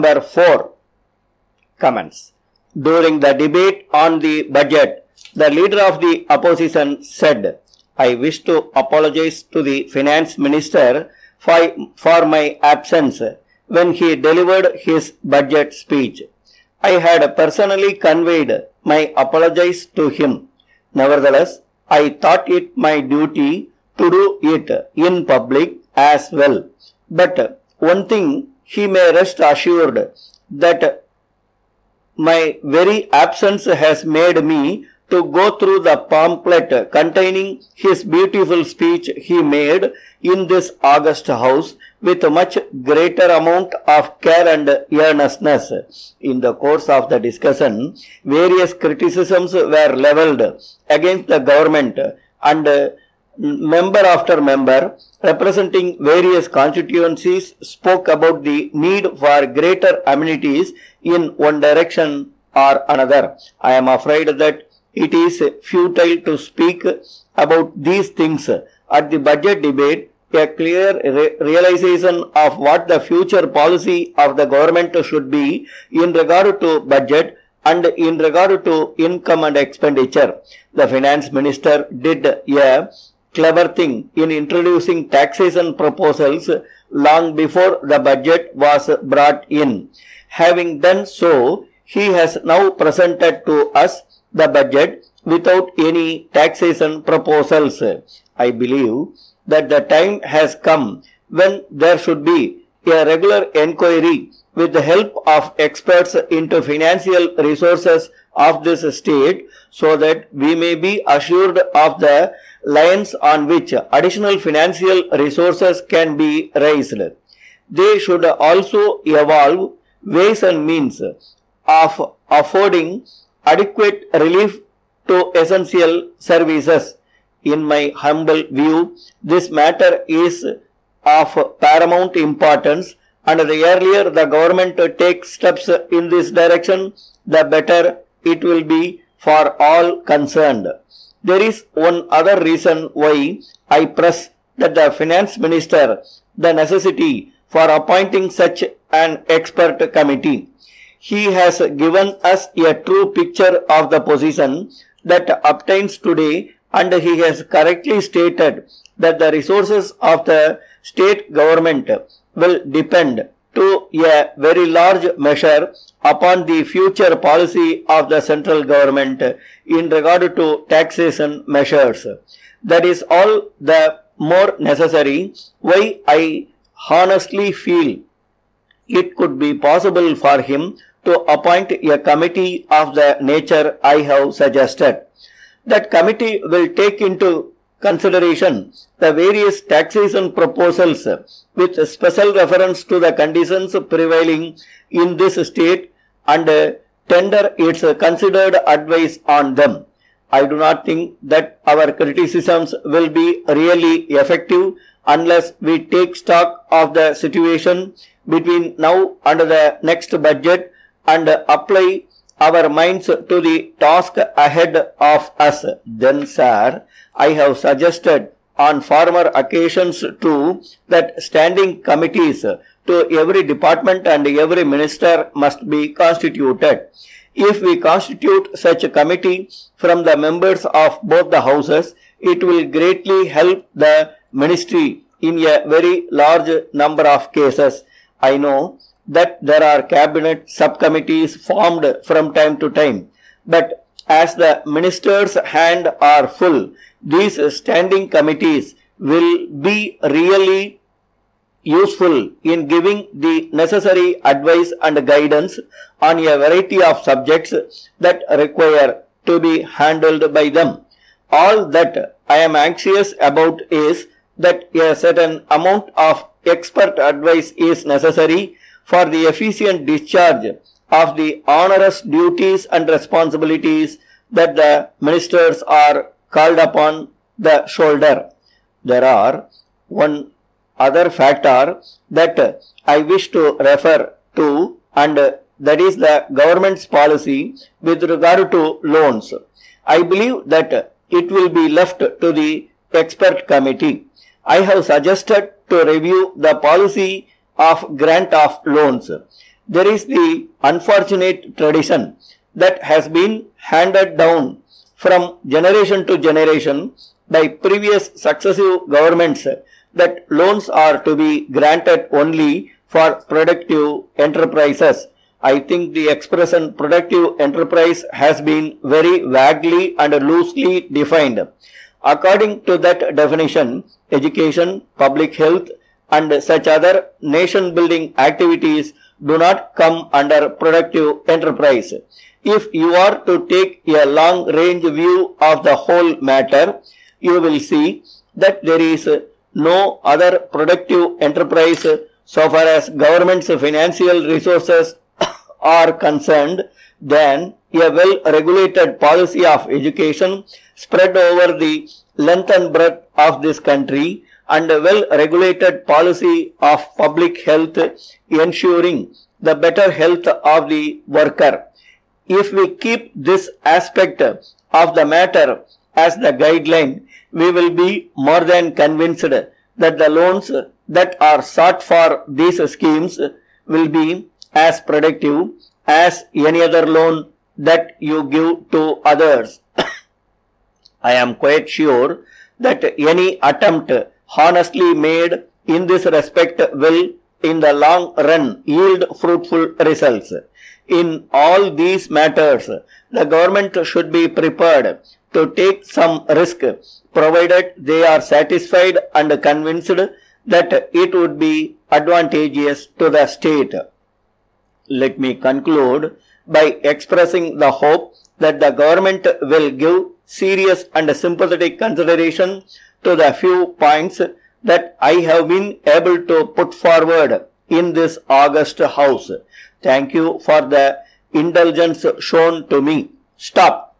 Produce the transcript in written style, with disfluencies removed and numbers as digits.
Number 4. Comments. During the debate on the budget, the leader of the opposition said, "I wish to apologize to the finance minister for my absence when he delivered his budget speech. I had personally conveyed my apologies to him. Nevertheless, I thought it my duty to do it in public as well. But one thing he may rest assured, that my very absence has made me to go through the pamphlet containing his beautiful speech he made in this august house with much greater amount of care and earnestness." In the course of the discussion, various criticisms were levelled against the government, and member after member representing various constituencies spoke about the need for greater amenities in one direction or another. I am afraid that it is futile to speak about these things at the budget debate. A clear realization of what the future policy of the government should be in regard to budget and in regard to income and expenditure. The finance minister did a clever thing in introducing taxation proposals long before the budget was brought in. Having done so, he has now presented to us the budget without any taxation proposals. I believe that the time has come when there should be a regular inquiry with the help of experts into financial resources of this state, so that we may be assured of the lines on which additional financial resources can be raised. They should also evolve ways and means of affording adequate relief to essential services. In my humble view, this matter is of paramount importance, and the earlier the government takes steps in this direction, the better it will be for all concerned. There is one other reason why I press that the finance minister the necessity for appointing such an expert committee. He has given us a true picture of the position that obtains today, and he has correctly stated that the resources of the state government will depend to a very large measure upon the future policy of the central government in regard to taxation measures. That is all the more necessary why I honestly feel it could be possible for him to appoint a committee of the nature I have suggested. That committee will take into consideration the various taxation proposals with special reference to the conditions prevailing in this state and tender its considered advice on them. I do not think that our criticisms will be really effective unless we take stock of the situation between now and the next budget and apply our minds to the task ahead of us. Then, sir, I have suggested on former occasions too that standing committees to every department and every minister must be constituted. If we constitute such a committee from the members of both the houses, it will greatly help the ministry in a very large number of cases. I know that there are cabinet subcommittees formed from time to time, but as the minister's hands are full, these standing committees will be really useful in giving the necessary advice and guidance on a variety of subjects that require to be handled by them. All that I am anxious about is that a certain amount of expert advice is necessary for the efficient discharge of the onerous duties and responsibilities that the ministers are called upon the shoulder. There are one other factor that I wish to refer to, and that is the government's policy with regard to loans. I believe that it will be left to the expert committee. I have suggested to review the policy of grant of loans. There is the unfortunate tradition that has been handed down from generation to generation by previous successive governments that loans are to be granted only for productive enterprises. I think the expression productive enterprise has been very vaguely and loosely defined. According to that definition, education, public health, and such other nation building activities do not come under productive enterprise. If you are to take a long range view of the whole matter, you will see that there is no other productive enterprise so far as government's financial resources are concerned than a well-regulated policy of education spread over the length and breadth of this country and a well-regulated policy of public health ensuring the better health of the worker. If we keep this aspect of the matter as the guideline, we will be more than convinced that the loans that are sought for these schemes will be as productive as any other loan that you give to others. I am quite sure that any attempt honestly made in this respect will in the long run yield fruitful results. In all these matters, the government should be prepared to take some risk provided they are satisfied and convinced that it would be advantageous to the state. Let me conclude by expressing the hope that the government will give serious and sympathetic consideration to the few points that I have been able to put forward in this august house. Thank you for the indulgence shown to me. Stop.